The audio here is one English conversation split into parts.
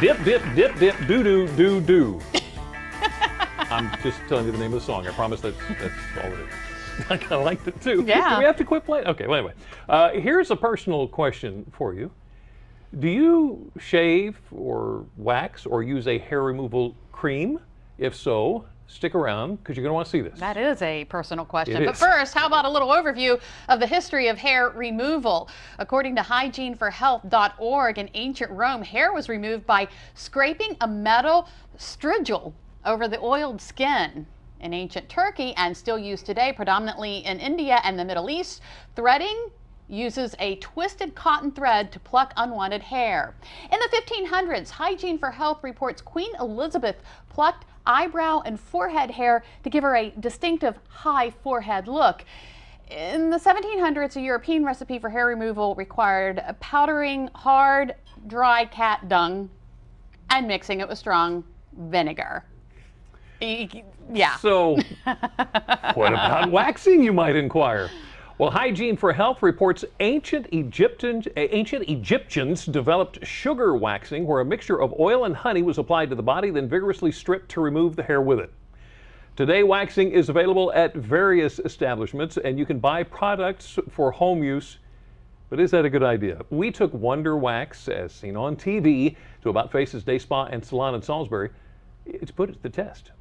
Dip, dip, dip, dip, doo, doo, doo, doo. I'm just telling you the name of the song. I promise that's all it is. I kind of liked it too. Yeah. Do we have to quit playing? Okay, well, anyway. Here's a personal question for you. Do you shave or wax or use a hair removal cream? If so, stick around because you're going to want to see this. That is a personal question. It But is. first, how about a little overview of the history of hair removal? According to hygieneforhealth.org, in ancient Rome, hair was removed by scraping a metal strigil over the oiled skin. In ancient Turkey, and still used today predominantly in India and the Middle East, threading uses a twisted cotton thread to pluck unwanted hair. In the 1500s, Hygiene for Health reports Queen Elizabeth plucked eyebrow and forehead hair to give her a distinctive high forehead look. In the 1700s, a European recipe for hair removal required powdering hard, dry cat dung and mixing it with strong vinegar. Yeah. So, what about waxing, you might inquire? Well, Hygiene for Health reports ancient Egyptians developed sugar waxing, where a mixture of oil and honey was applied to the body, then vigorously stripped to remove the hair with it. Today, waxing is available at various establishments, and you can buy products for home use. But is that a good idea? We took Wonder Wax, as seen on TV, to About Face's Day Spa and Salon in Salisbury. It's put it to the test.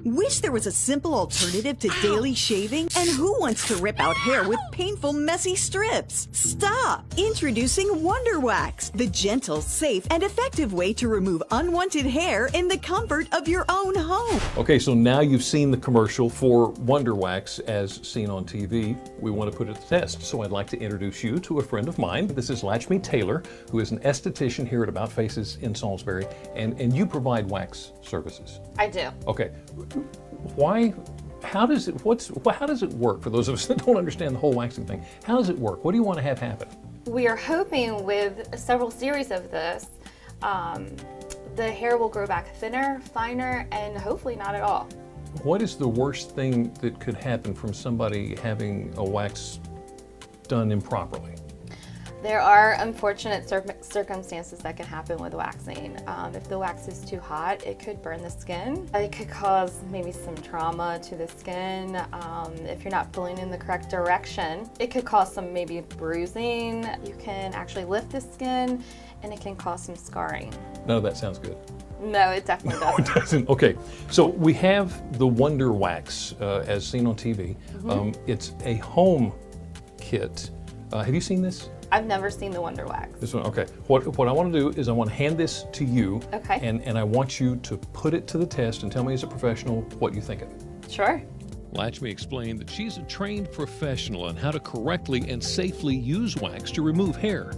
Wish there was a simple alternative to daily shaving? And who wants to rip out hair with painful, messy strips? Stop! Introducing Wonder Wax, the gentle, safe, and effective way to remove unwanted hair in the comfort of your own home. Okay, so now you've seen the commercial for Wonder Wax as seen on TV. We want to put it to the test, so I'd like to introduce you to a friend of mine. This is Lachhimi Taylor, who is an esthetician here at About Faces in Salisbury, and you provide wax services. I do. Okay. How does it work for those of us that don't understand the whole waxing thing? How does it work? What do you want to have happen? We are hoping with several series of this, the hair will grow back thinner, finer, and hopefully not at all. What is the worst thing that could happen from somebody having a wax done improperly? There are unfortunate circumstances that can happen with waxing. If the wax is too hot, it could burn the skin. It could cause maybe some trauma to the skin. If you're not pulling in the correct direction, it could cause some maybe bruising. You can actually lift the skin, and it can cause some scarring. None of that sounds good. No, it definitely doesn't. It doesn't. Okay, so we have the Wonder Wax as seen on TV. It's a home kit. Have you seen this? I've never seen the Wonder Wax. This one, okay. What I want to do is I want to hand this to you. Okay. And I want you to put it to the test and tell me as a professional what you think of it. Sure. Lachhimi explained that she's a trained professional on how to correctly and safely use wax to remove hair.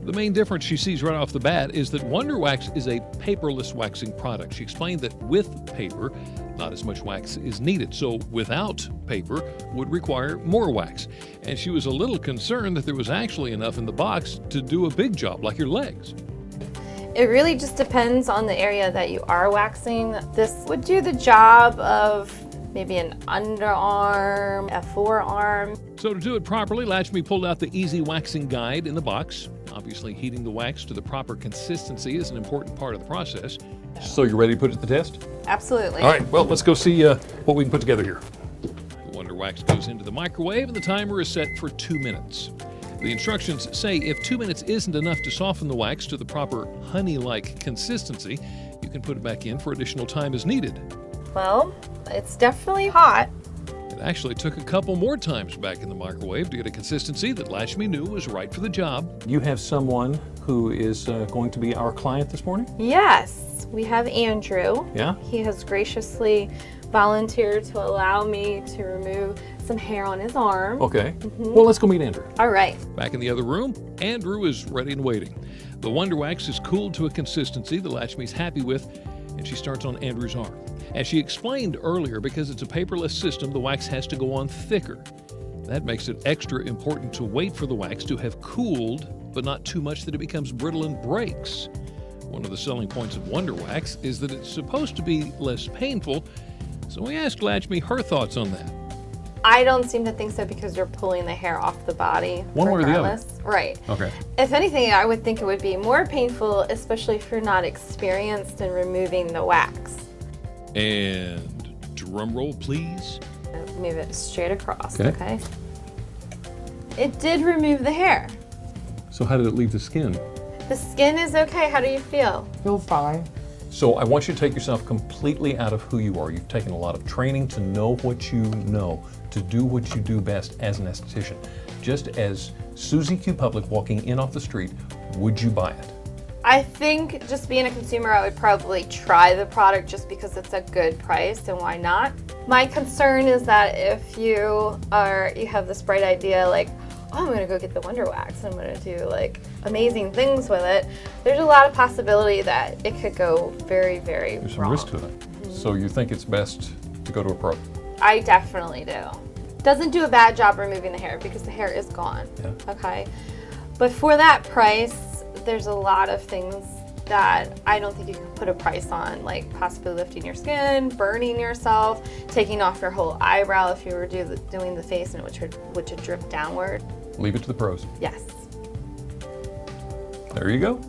The main difference she sees right off the bat is that Wonder Wax is a paperless waxing product. She explained that with paper, not as much wax is needed, so without paper would require more wax. And she was a little concerned that there was actually enough in the box to do a big job, like your legs. It really just depends on the area that you are waxing. This would do the job of maybe an underarm, a forearm. So to do it properly, Lachhimi pulled out the easy waxing guide in the box. Obviously, heating the wax to the proper consistency is an important part of the process. So you're ready to put it to the test? Absolutely. All right, well, let's go see what we can put together here. The Wonder Wax goes into the microwave and the timer is set for 2 minutes. The instructions say if 2 minutes isn't enough to soften the wax to the proper honey-like consistency, you can put it back in for additional time as needed. Well, it's definitely hot. It actually took a couple more times back in the microwave to get a consistency that Lachhimi knew was right for the job. You have someone who is going to be our client this morning? Yes, we have Andrew. Yeah? He has graciously volunteered to allow me to remove some hair on his arm. Okay. Well, let's go meet Andrew. All right. Back in the other room, Andrew is ready and waiting. The Wonder Wax is cooled to a consistency that Lachhimi's happy with, and she starts on Andrew's arm. As she explained earlier, because it's a paperless system, the wax has to go on thicker. That makes it extra important to wait for the wax to have cooled, but not too much that it becomes brittle and breaks. One of the selling points of Wonder Wax is that it's supposed to be less painful, so we asked Lachhimi her thoughts on that. I don't seem to think so because you're pulling the hair off the body. One way or the other. regardless. Right. Okay. If anything, I would think it would be more painful, especially if you're not experienced in removing the wax. And drum roll, please. Move it straight across, Okay. okay? It did remove the hair. So how did it leave the skin? The skin is okay. How do you feel? Feel fine. So I want you to take yourself completely out of who you are. You've taken a lot of training to know what you know, to do what you do best as an esthetician. Just as Susie Q. Public walking in off the street, would you buy it? I think just being a consumer, I would probably try the product just because it's a good price, and why not? My concern is that if you have this bright idea like, oh, I'm gonna go get the Wonder Wax and I'm gonna do like amazing things with it, there's a lot of possibility that it could go very, very There's some wrong. risk to it. So you think it's best to go to a pro? I definitely do. Doesn't do a bad job removing the hair because the hair is gone. Yeah. Okay. But for that price, there's a lot of things that I don't think you can put a price on, like possibly lifting your skin, burning yourself, taking off your whole eyebrow if you were doing the face and it would drip downward. Leave it to the pros. Yes. There you go.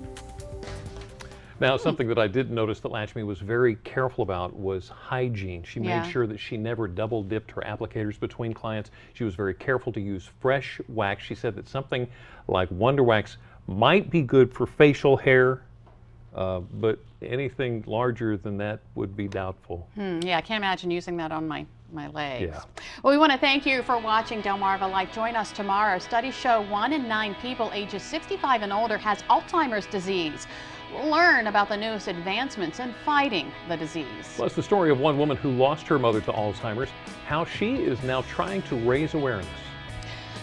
Now, something that I did notice that Lachhimi was very careful about was hygiene. She Yeah. made sure that she never double dipped her applicators between clients. She was very careful to use fresh wax. She said that something like Wonder Wax might be good for facial hair, but anything larger than that would be doubtful. Yeah, I can't imagine using that on my legs. Yeah. Well, we want to thank you for watching Delmarva Life. Join us tomorrow. Studies show 1 in 9 people ages 65 and older has Alzheimer's disease. We'll learn about the newest advancements in fighting the disease. Plus, the story of one woman who lost her mother to Alzheimer's, how she is now trying to raise awareness.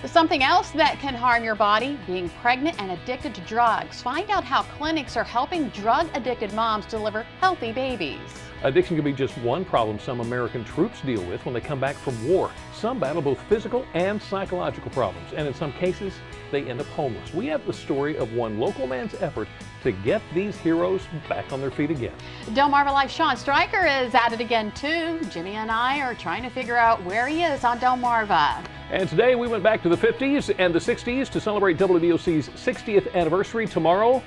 Something else that can harm your body, being pregnant and addicted to drugs. Find out how clinics are helping drug-addicted moms deliver healthy babies. Addiction can be just one problem some American troops deal with when they come back from war. Some battle both physical and psychological problems, and in some cases, they end up homeless. We have the story of one local man's effort to get these heroes back on their feet again. Delmarva Life, Sean Stryker is at it again too. Jimmy and I are trying to figure out where he is on Delmarva. And today we went back to the 50s and the 60s to celebrate WBOC's 60th anniversary. Tomorrow,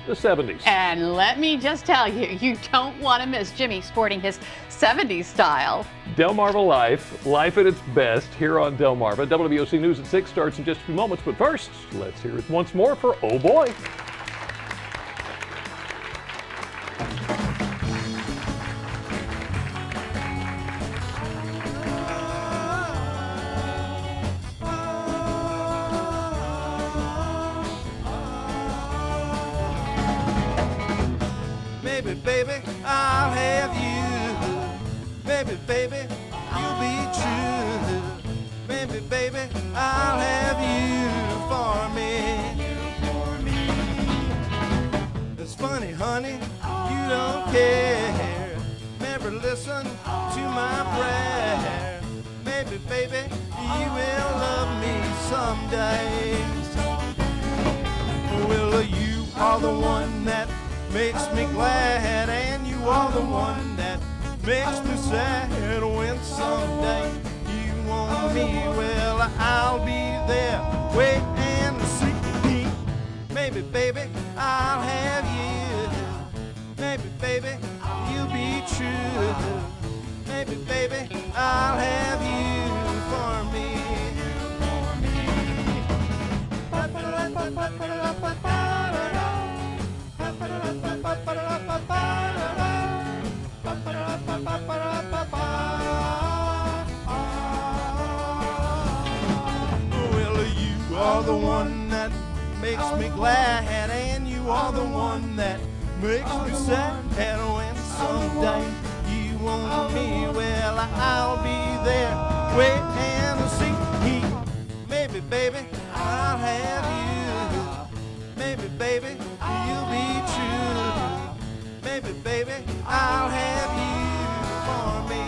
the 70s. And let me just tell you, you don't want to miss Jimmy sporting his 70s style. Delmarva Life, life at its best here on Delmarva. WBOC News at 6 starts in just a few moments, but first, let's hear it once more for Oh Boy. Baby, baby, I'll have you. Baby, baby, you'll be true. Baby, baby, I'll have you for me. It's funny, honey, you don't care. Never listen to my prayer. Baby, baby, you will love me someday. Well, you are the one that makes me glad, and you are the one that makes me sad. When someday you want me, well, I'll be there waiting to see. Maybe, baby, I'll have you. Maybe, baby, you'll be true. Maybe, baby, I'll have you for me. Well, you are the one that makes me glad, and you are the one that makes me sad. And when someday you want me, well, I'll be there waiting to see. Maybe, baby, I'll have you. Maybe, baby, you'll be true. Maybe, baby, I'll have you for me.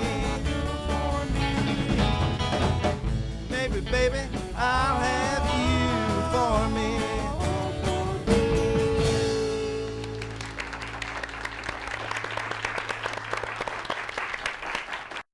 Maybe, baby, I'll have